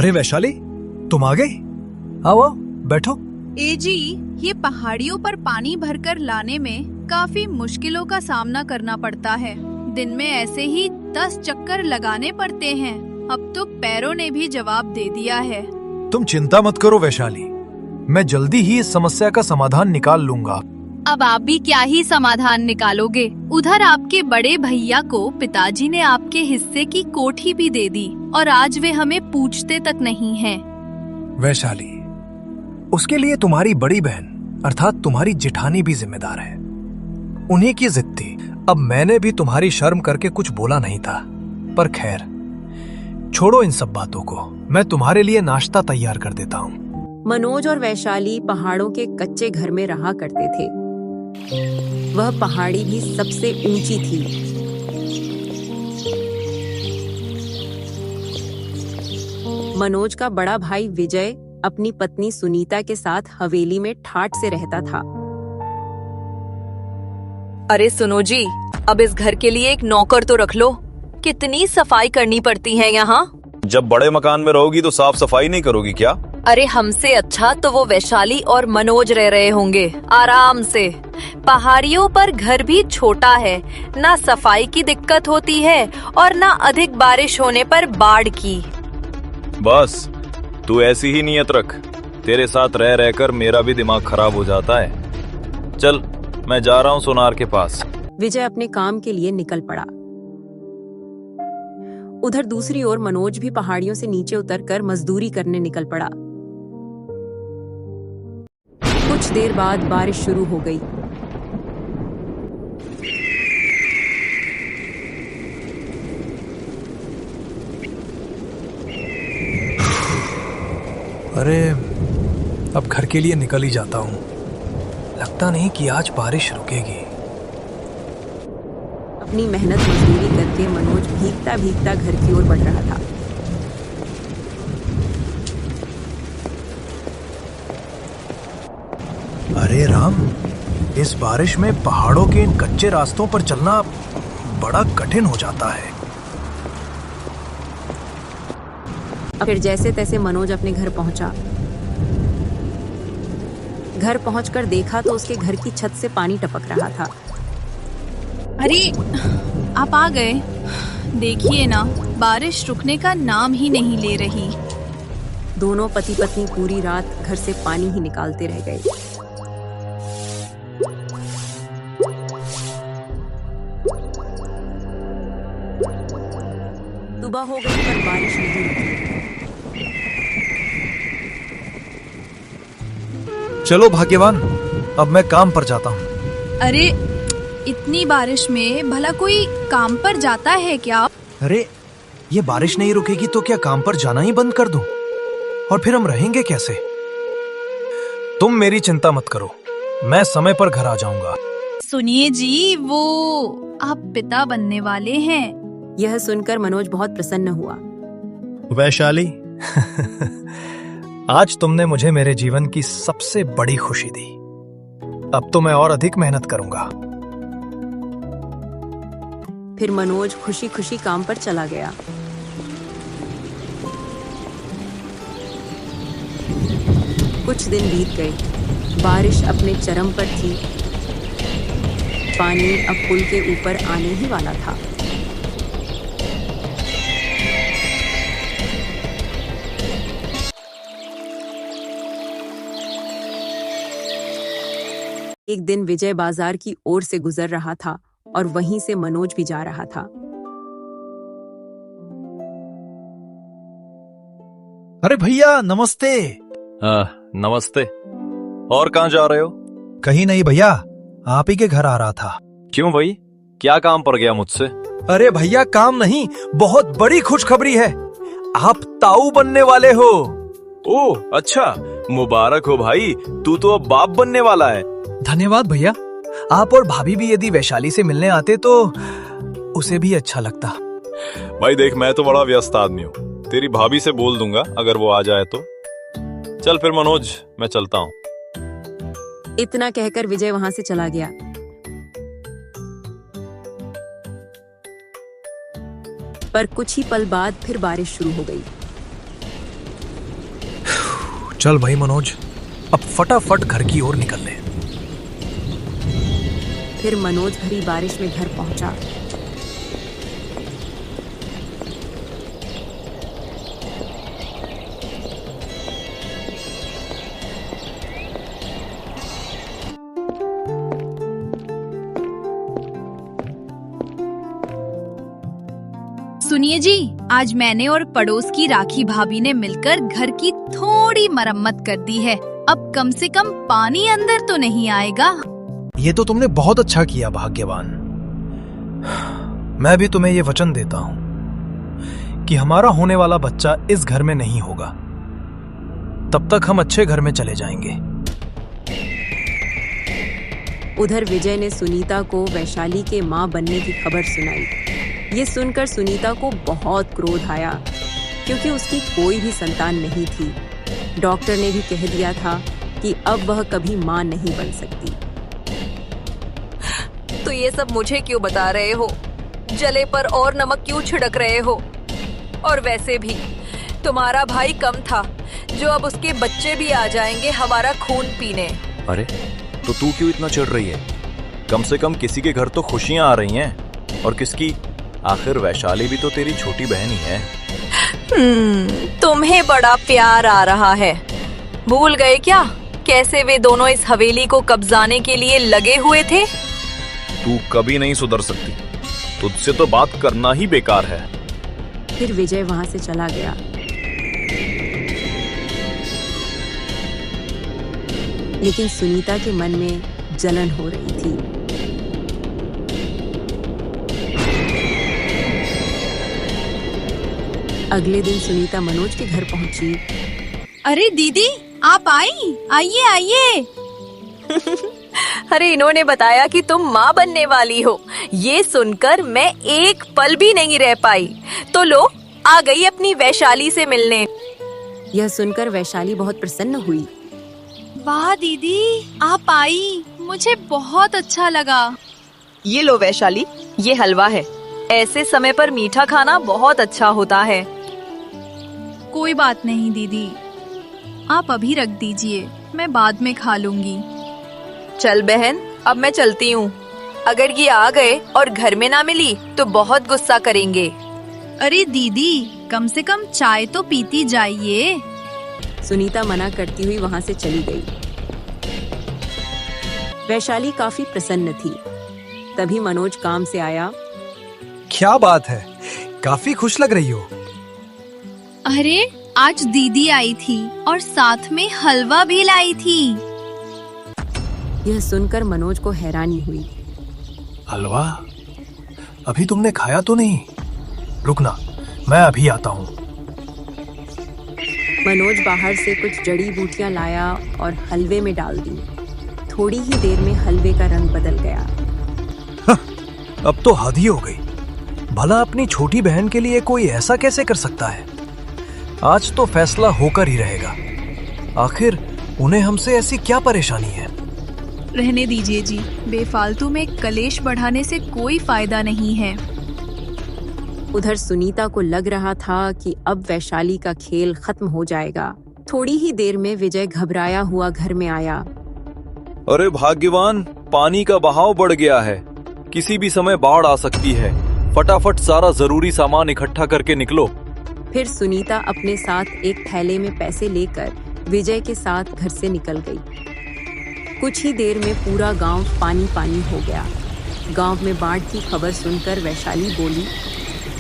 अरे वैशाली, तुम आ गई? आओ आओ, बैठो। ए जी, ये पहाड़ियों पर पानी भरकर लाने में काफी मुश्किलों का सामना करना पड़ता है। दिन में ऐसे ही 10 चक्कर लगाने पड़ते हैं। अब तो पैरों ने भी जवाब दे दिया है। तुम चिंता मत करो वैशाली, मैं जल्दी ही इस समस्या का समाधान निकाल लूंगा। अब आप भी क्या ही समाधान निकालोगे? उधर आपके बड़े भैया को पिताजी ने आपके हिस्से की कोठी भी दे दी और आज वे हमें पूछते तक नहीं हैं। वैशाली, उसके लिए तुम्हारी बड़ी बहन अर्थात तुम्हारी जेठानी भी जिम्मेदार है। उन्हीं की जिद थी। अब मैंने भी तुम्हारी शर्म करके कुछ बोला नहीं था, पर खैर छोड़ो इन सब बातों को। मैं तुम्हारे लिए नाश्ता तैयार कर देता हूँ। मनोज और वैशाली पहाड़ों के कच्चे घर में रहा करते थे। वह पहाड़ी भी सबसे ऊंची थी। मनोज का बड़ा भाई विजय अपनी पत्नी सुनीता के साथ हवेली में ठाठ से रहता था। अरे सुनो जी, अब इस घर के लिए एक नौकर तो रख लो। कितनी सफाई करनी पड़ती है यहाँ। जब बड़े मकान में रहोगी तो साफ सफाई नहीं करोगी क्या? अरे हमसे अच्छा तो वो वैशाली और मनोज रह रहे होंगे आराम से। पहाड़ियों पर घर भी छोटा है, ना सफाई की दिक्कत होती है और ना अधिक बारिश होने पर बाढ़ की। बस तू ऐसी ही नियत रख। तेरे साथ रह रहकर मेरा भी दिमाग खराब हो जाता है। चल, मैं जा रहा हूँ सोनार के पास। विजय अपने काम के लिए निकल पड़ा। उधर दूसरी ओर मनोज भी पहाड़ियों से नीचे उतरकर मजदूरी करने निकल पड़ा। कुछ देर बाद बारिश शुरू हो गई। अरे अब घर के लिए निकल ही जाता हूँ। लगता नहीं कि आज बारिश रुकेगी। अपनी मेहनत मजदूरी करके मनोज भीगता भीगता घर की ओर बढ़ रहा था। अरे राम, इस बारिश में पहाड़ों के इन कच्चे रास्तों पर चलना बड़ा कठिन हो जाता है। फिर जैसे तैसे मनोज अपने घर पहुंचा। घर पहुंचकर देखा तो उसके घर की छत से पानी टपक रहा था। अरे आप आ गए। देखिए ना, बारिश रुकने का नाम ही नहीं ले रही। दोनों पति पत्नी पूरी रात घर से पानी ही निकालते रह गए। सुबह हो गई पर बारिश नहीं रुकी। चलो भाग्यवान, अब मैं काम पर जाता हूँ। अरे इतनी बारिश में भला कोई काम पर जाता है क्या? अरे ये बारिश नहीं रुकेगी तो क्या काम पर जाना ही बंद कर दूं? और फिर हम रहेंगे कैसे? तुम मेरी चिंता मत करो, मैं समय पर घर आ जाऊंगा। सुनिए जी, वो आप पिता बनने वाले हैं। यह सुनकर मनोज बहुत प्रसन्न हुआ। वैशाली आज तुमने मुझे मेरे जीवन की सबसे बड़ी खुशी दी। अब तो मैं और अधिक मेहनत करूंगा। फिर मनोज खुशी खुशी काम पर चला गया। कुछ दिन बीत गए। बारिश अपने चरम पर थी। पानी अब पुल के ऊपर आने ही वाला था। एक दिन विजय बाजार की ओर से गुजर रहा था और वहीं से मनोज भी जा रहा था। अरे भैया नमस्ते। नमस्ते। और कहाँ जा रहे हो? कहीं नहीं भैया, आप ही के घर आ रहा था। क्यों भाई, क्या काम पड़ गया मुझसे? अरे भैया काम नहीं, बहुत बड़ी खुशखबरी है। आप ताऊ बनने वाले हो। ओह अच्छा, मुबारक हो भाई, तू तो अब बाप बनने वाला है। धन्यवाद भैया। आप और भाभी भी यदि वैशाली से मिलने आते तो उसे भी अच्छा लगता। भाई देख, मैं तो बड़ा व्यस्त आदमी हूँ, तेरी भाभी से बोल दूंगा अगर वो आ जाए तो। चल फिर मनोज, मैं चलता हूँ। इतना कहकर विजय वहां से चला गया। पर कुछ ही पल बाद फिर बारिश शुरू हो गई। चल भाई मनोज, अब फटाफट घर की ओर निकल ले। फिर मनोज भरी बारिश में घर पहुंचा। सुनिए जी, आज मैंने और पड़ोस की राखी भाभी ने मिलकर घर की थोड़ी मरम्मत कर दी है। अब कम से कम पानी अंदर तो नहीं आएगा। ये तो तुमने बहुत अच्छा किया भाग्यवान। मैं भी तुम्हें ये वचन देता हूं कि हमारा होने वाला बच्चा इस घर में नहीं होगा। तब तक हम अच्छे घर में चले जाएंगे। उधर विजय ने सुनीता को वैशाली के मां बनने की खबर सुनाई। ये सुनकर सुनीता को बहुत क्रोध आया, क्योंकि उसकी कोई भी संतान नहीं थी। डॉक्टर ने भी कह दिया था कि अब वह कभी मां नहीं बन सकती। तो ये सब मुझे क्यों बता रहे हो? जले पर और नमक क्यों छिड़क रहे हो? और वैसे भी तुम्हारा भाई कम था जो अब उसके बच्चे भी आ जाएंगे हमारा खून पीने। अरे तो तू क्यों इतना चिढ़ रही है? कम से कम किसी के घर तो खुशियां आ रही हैं। और किसकी? आखिर वैशाली भी तो तेरी छोटी बहन ही है। तुम्हें बड़ा प्यार आ रहा है। भूल गए क्या कैसे वे दोनों इस हवेली को कब्जाने के लिए लगे हुए थे? तू कभी नहीं सुधर सकती। तुझसे तो बात करना ही बेकार है। फिर विजय वहां से चला गया। लेकिन सुनीता के मन में जलन हो रही थी। अगले दिन सुनीता मनोज के घर पहुंची। अरे दीदी, आप आई? आइए आइए। अरे इन्होंने बताया कि तुम माँ बनने वाली हो। ये सुनकर मैं एक पल भी नहीं रह पाई। तो लो, आ गई अपनी वैशाली से मिलने। यह सुनकर वैशाली बहुत प्रसन्न हुई। वाह दीदी, आप आई, मुझे बहुत अच्छा लगा। ये लो वैशाली, ये हलवा है। ऐसे समय पर मीठा खाना बहुत अच्छा होता है। कोई बात नहीं दीदी, आप अभी रख दीजिए, मैं बाद में खा लूंगी। चल बहन, अब मैं चलती हूँ। अगर ये आ गए और घर में ना मिली तो बहुत गुस्सा करेंगे। अरे दीदी, कम से कम चाय तो पीती जाइए। सुनीता मना करती हुई वहां से चली गई। वैशाली काफी प्रसन्न थी। तभी मनोज काम से आया। क्या बात है, काफी खुश लग रही हो। अरे आज दीदी आई थी और साथ में हलवा भी लाई थी। यह सुनकर मनोज को हैरानी हुई। हलवा? अभी तुमने खाया तो नहीं? रुकना, मैं अभी आता हूँ। मनोज बाहर से कुछ जड़ी बूटियां लाया और हलवे में डाल दी। थोड़ी ही देर में हलवे का रंग बदल गया। अब तो हद ही हो गई। भला अपनी छोटी बहन के लिए कोई ऐसा कैसे कर सकता है? आज तो फैसला होकर ही रहेगा। आखिर उन्हें हमसे ऐसी क्या परेशानी है? रहने दीजिए जी, बेफालतू में कलेश बढ़ाने से कोई फायदा नहीं है। उधर सुनीता को लग रहा था कि अब वैशाली का खेल खत्म हो जाएगा। थोड़ी ही देर में विजय घबराया हुआ घर में आया। अरे भाग्यवान, पानी का बहाव बढ़ गया है। किसी भी समय बाढ़ आ सकती है। फटाफट सारा जरूरी सामान इकट्ठा करके निकलो। फिर सुनीता अपने साथ एक थैले में पैसे लेकर विजय के साथ घर से निकल गई। कुछ ही देर में पूरा गांव पानी पानी हो गया। गांव में बाढ़ की खबर सुनकर वैशाली बोली,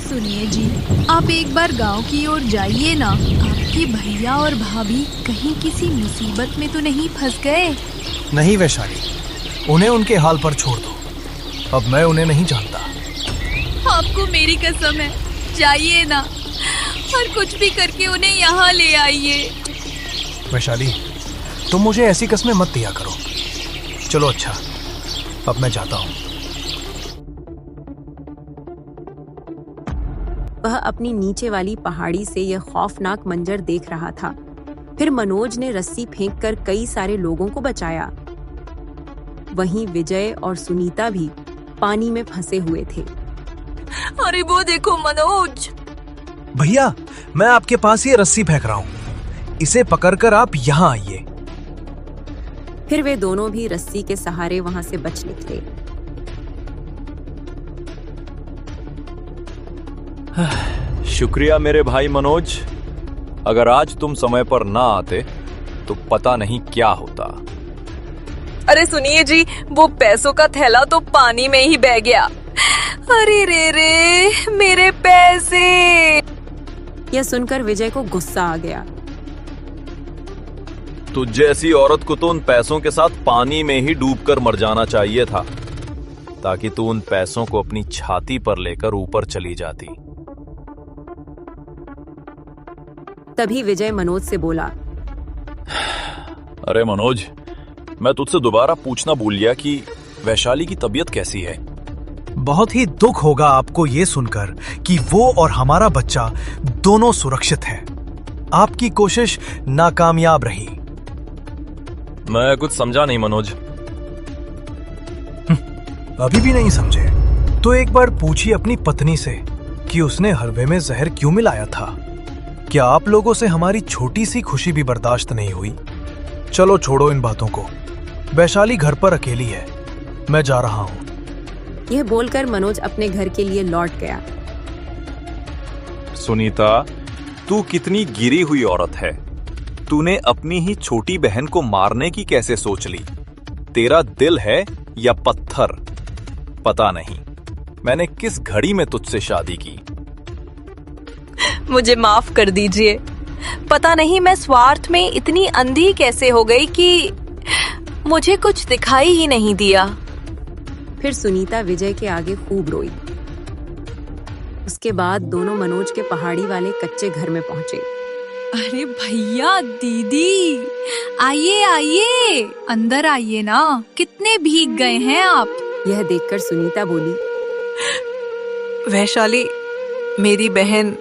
सुनिए जी, आप एक बार गांव की ओर जाइए ना। आपके भैया और भाभी कहीं किसी मुसीबत में तो नहीं फंस गए? नहीं वैशाली, उन्हें उनके हाल पर छोड़ दो। अब मैं उन्हें नहीं जानता। आपको मेरी कसम है, जाइए ना और कुछ भी करके उन्हें यहाँ ले आइए। वैशाली, तुम मुझे ऐसी कस्में मत दिया करो। चलो अच्छा, अब मैं जाता हूँ। वह अपनी नीचे वाली पहाड़ी से यह खौफनाक मंजर देख रहा था। फिर मनोज ने रस्सी फेंककर कई सारे लोगों को बचाया। वहीं विजय और सुनीता भी पानी में फंसे हुए थे। अरे वो देखो मनोज। भैया, मैं आपके पास ये रस्सी फेंक रहा हूँ। इसे पकड़कर आप यहाँ आइए। फिर वे दोनों भी रस्सी के सहारे वहां से बच निकले। शुक्रिया मेरे भाई मनोज। अगर आज तुम समय पर ना आते तो पता नहीं क्या होता। अरे सुनिए जी, वो पैसों का थैला तो पानी में ही बह गया। अरे रे रे, मेरे पैसे। यह सुनकर विजय को गुस्सा आ गया। तुझ जैसी औरत को तो उन पैसों के साथ पानी में ही डूबकर मर जाना चाहिए था, ताकि तू उन पैसों को अपनी छाती पर लेकर ऊपर चली जाती। तभी विजय मनोज से बोला, अरे मनोज, मैं तुझसे दोबारा पूछना भूल गया कि वैशाली की तबीयत कैसी है। बहुत ही दुख होगा आपको ये सुनकर कि वो और हमारा बच्चा दोनों सुरक्षित हैं। आपकी कोशिश नाकामयाब रही। मैं कुछ समझा नहीं मनोज। अभी भी नहीं समझे? तो एक बार पूछिए अपनी पत्नी से कि उसने हलवे में जहर क्यों मिलाया था। क्या आप लोगों से हमारी छोटी सी खुशी भी बर्दाश्त नहीं हुई? चलो छोड़ो इन बातों को। वैशाली घर पर अकेली है, मैं जा रहा हूं। यह बोलकर मनोज अपने घर के लिए लौट गया। सुनीता, तू कितनी गिरी हुई औरत है। तूने अपनी ही छोटी बहन को मारने की कैसे सोच ली? तेरा दिल है या पत्थर? पता नहीं मैंने किस घड़ी में तुझसे शादी की। मुझे माफ कर दीजिए। पता नहीं मैं स्वार्थ में इतनी अंधी कैसे हो गई कि मुझे कुछ दिखाई ही नहीं दिया। फिर सुनीता विजय के आगे खूब रोई। उसके बाद दोनों मनोज के पहाड़ी वाले कच्चे घर में पहुंचे। अरे भैया दीदी, आइए आइए, अंदर आइए ना, कितने भीग गए हैं आप। यह देखकर सुनीता बोली, वैशाली मेरी बहन,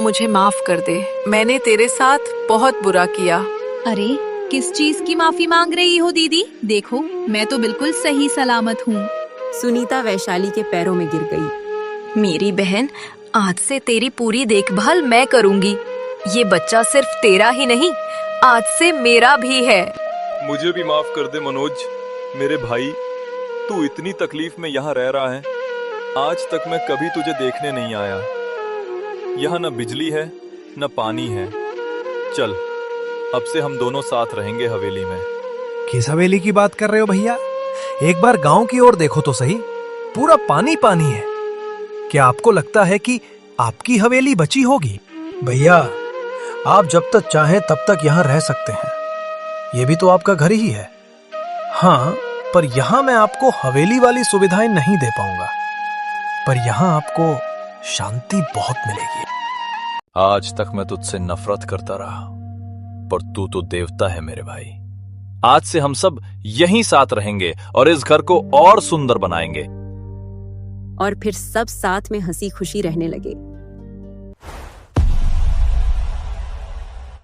मुझे माफ कर दे। मैंने तेरे साथ बहुत बुरा किया। अरे किस चीज की माफी मांग रही हो दीदी? देखो मैं तो बिल्कुल सही सलामत हूँ। सुनीता वैशाली के पैरों में गिर गई। मेरी बहन, आज से तेरी पूरी देखभाल मैं करूंगी। ये बच्चा सिर्फ तेरा ही नहीं, आज से मेरा भी है। मुझे भी माफ कर दे मनोज। मेरे भाई, तू इतनी तकलीफ में यहाँ रह रहा है। आज तक मैं कभी तुझे देखने नहीं आया। यहाँ न बिजली है न पानी है। चल, अब से हम दोनों साथ रहेंगे हवेली में। किस हवेली की बात कर रहे हो भैया? एक बार गांव की ओर देखो तो सही, पूरा पानी पानी है। क्या आपको लगता है कि आपकी हवेली बची होगी? भैया, आप जब तक चाहें तब तक यहाँ रह सकते हैं। ये भी तो आपका घर ही है। हाँ, पर यहाँ मैं आपको हवेली वाली सुविधाएं नहीं दे पाऊंगा, पर यहाँ आपको शांति बहुत मिलेगी। आज तक मैं तुझसे नफरत करता रहा, पर तू तो देवता है मेरे भाई। आज से हम सब यहीं साथ रहेंगे और इस घर को और सुंदर बनाएंगे। और फिर सब साथ में हंसी खुशी रहने लगे।